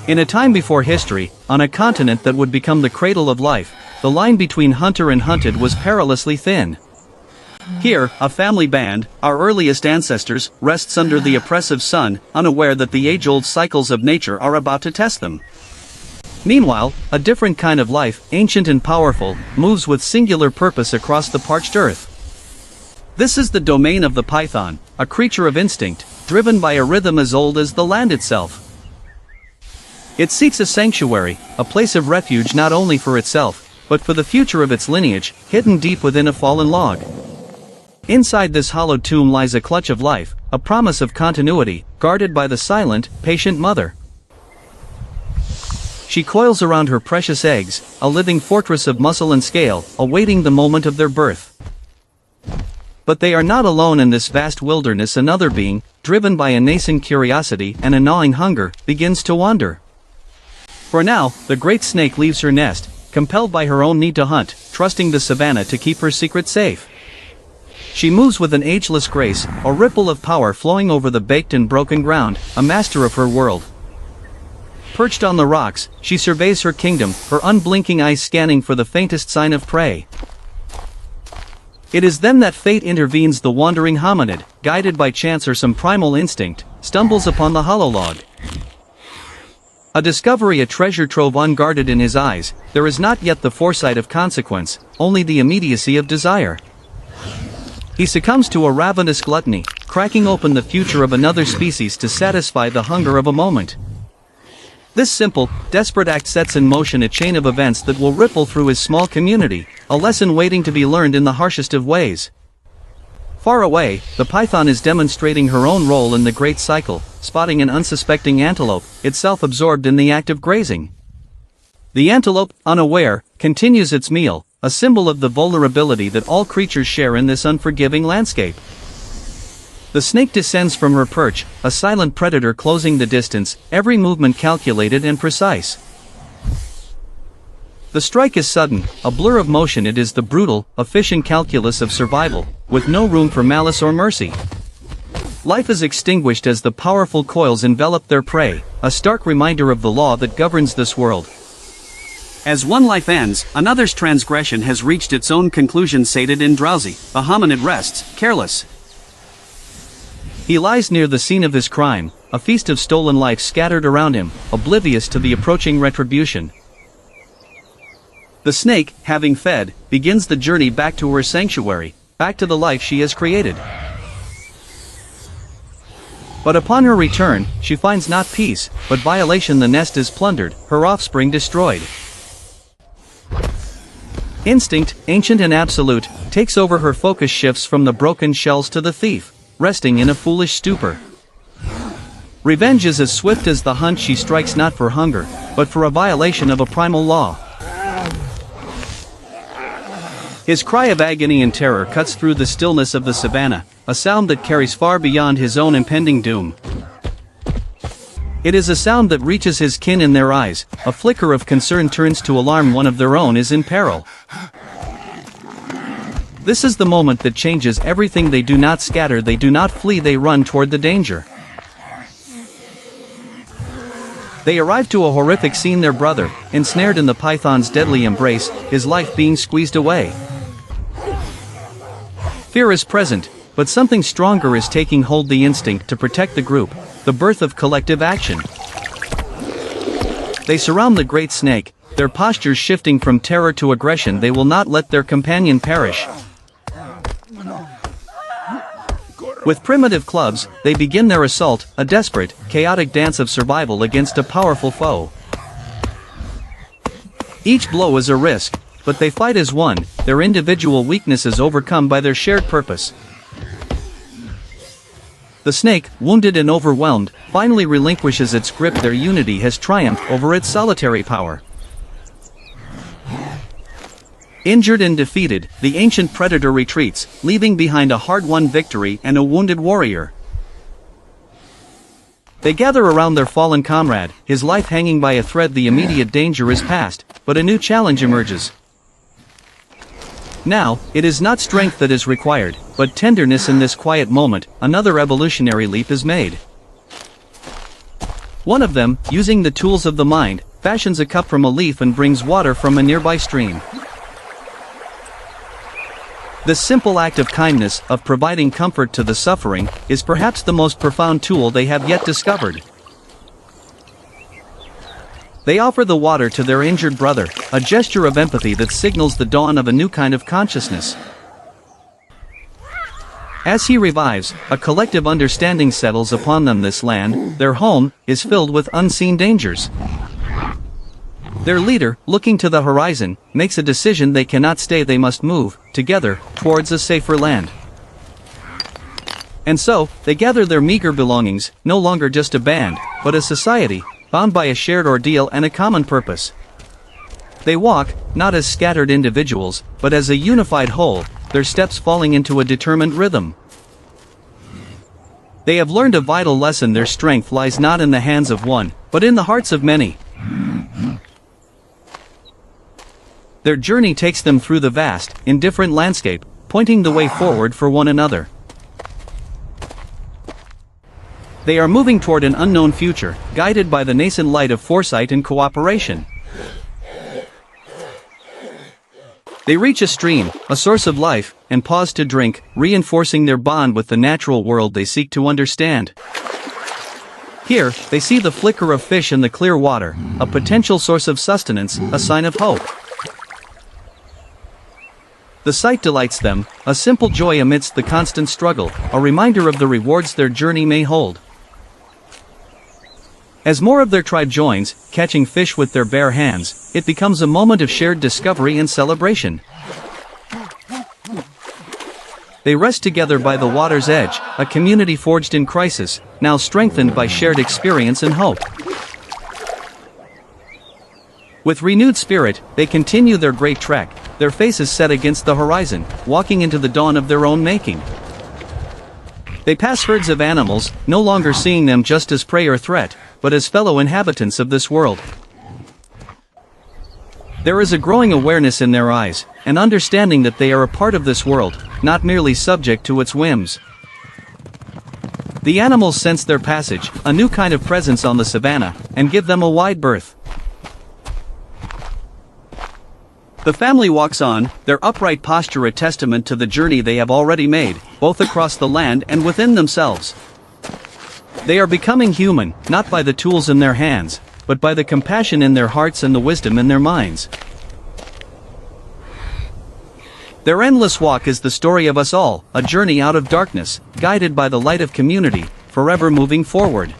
In a time before history, on a continent that would become the cradle of life, the line between hunter and hunted was perilously thin. Here, a family band, our earliest ancestors, rests under the oppressive sun, unaware that the age-old cycles of nature are about to test them. Meanwhile, a different kind of life, ancient and powerful, moves with singular purpose across the parched earth. This is the domain of the python, a creature of instinct, driven by a rhythm as old as the land itself. It seeks a sanctuary, a place of refuge not only for itself, but for the future of its lineage, hidden deep within a fallen log. Inside this hollowed tomb lies a clutch of life, a promise of continuity, guarded by the silent, patient mother. She coils around her precious eggs, a living fortress of muscle and scale, awaiting the moment of their birth. But they are not alone in this vast wilderness. Another being, driven by a nascent curiosity and a gnawing hunger, begins to wander. For now, the great snake leaves her nest, compelled by her own need to hunt, trusting the savannah to keep her secret safe. She moves with an ageless grace, a ripple of power flowing over the baked and broken ground, a master of her world. Perched on the rocks, she surveys her kingdom, her unblinking eyes scanning for the faintest sign of prey. It is then that fate intervenes. The wandering hominid, guided by chance or some primal instinct, stumbles upon the hollow log. A discovery, a treasure trove unguarded in his eyes. There is not yet the foresight of consequence, only the immediacy of desire. He succumbs to a ravenous gluttony, cracking open the future of another species to satisfy the hunger of a moment. This simple, desperate act sets in motion a chain of events that will ripple through his small community, a lesson waiting to be learned in the harshest of ways. Far away, the python is demonstrating her own role in the great cycle, spotting an unsuspecting antelope, itself absorbed in the act of grazing. The antelope, unaware, continues its meal, a symbol of the vulnerability that all creatures share in this unforgiving landscape. The snake descends from her perch, a silent predator closing the distance, every movement calculated and precise. The strike is sudden, a blur of motion. It is the brutal, efficient calculus of survival, with no room for malice or mercy. Life is extinguished as the powerful coils envelop their prey, a stark reminder of the law that governs this world. As one life ends, another's transgression has reached its own conclusion. Sated and drowsy, the hominid rests, careless. He lies near the scene of his crime, a feast of stolen life scattered around him, oblivious to the approaching retribution. The snake, having fed, begins the journey back to her sanctuary, back to the life she has created. But upon her return, she finds not peace, but violation. The nest is plundered, her offspring destroyed. Instinct, ancient and absolute, takes over. Her focus shifts from the broken shells to the thief, resting in a foolish stupor. Revenge is as swift as the hunt. She strikes not for hunger, but for a violation of a primal law. His cry of agony and terror cuts through the stillness of the savannah, a sound that carries far beyond his own impending doom. It is a sound that reaches his kin in their eyes. A flicker of concern turns to alarm. One of their own is in peril. This is the moment that changes everything. They do not scatter, they do not flee, they run toward the danger. They arrive to a horrific scene. Their brother, ensnared in the python's deadly embrace, his life being squeezed away. Fear is present, but something stronger is taking hold. The instinct to protect the group, the birth of collective action. They surround the great snake, their postures shifting from terror to aggression. They will not let their companion perish. With primitive clubs, they begin their assault, a desperate, chaotic dance of survival against a powerful foe. Each blow is a risk, but they fight as one, their individual weaknesses overcome by their shared purpose. The snake, wounded and overwhelmed, finally relinquishes its grip. Their unity has triumphed over its solitary power. Injured and defeated, the ancient predator retreats, leaving behind a hard-won victory and a wounded warrior. They gather around their fallen comrade, his life hanging by a thread. The immediate danger is past, but a new challenge emerges. Now, it is not strength that is required, but tenderness. In this quiet moment, another evolutionary leap is made. One of them, using the tools of the mind, fashions a cup from a leaf and brings water from a nearby stream. This simple act of kindness, of providing comfort to the suffering, is perhaps the most profound tool they have yet discovered. They offer the water to their injured brother, a gesture of empathy that signals the dawn of a new kind of consciousness. As he revives, a collective understanding settles upon them. This land, their home, is filled with unseen dangers. Their leader, looking to the horizon, makes a decision: they cannot stay, they must move, together, towards a safer land. And so, they gather their meager belongings, no longer just a band, but a society, bound by a shared ordeal and a common purpose. They walk, not as scattered individuals, but as a unified whole, their steps falling into a determined rhythm. They have learned a vital lesson: their strength lies not in the hands of one, but in the hearts of many. Their journey takes them through the vast, indifferent landscape, pointing the way forward for one another. They are moving toward an unknown future, guided by the nascent light of foresight and cooperation. They reach a stream, a source of life, and pause to drink, reinforcing their bond with the natural world they seek to understand. Here, they see the flicker of fish in the clear water, a potential source of sustenance, a sign of hope. The sight delights them, a simple joy amidst the constant struggle, a reminder of the rewards their journey may hold. As more of their tribe joins, catching fish with their bare hands, it becomes a moment of shared discovery and celebration. They rest together by the water's edge, a community forged in crisis, now strengthened by shared experience and hope. With renewed spirit, they continue their great trek, their faces set against the horizon, walking into the dawn of their own making. They pass herds of animals, no longer seeing them just as prey or threat, but as fellow inhabitants of this world. There is a growing awareness in their eyes, an understanding that they are a part of this world, not merely subject to its whims. The animals sense their passage, a new kind of presence on the savannah, and give them a wide berth. The family walks on, their upright posture a testament to the journey they have already made, both across the land and within themselves. They are becoming human, not by the tools in their hands, but by the compassion in their hearts and the wisdom in their minds. Their endless walk is the story of us all, a journey out of darkness, guided by the light of community, forever moving forward.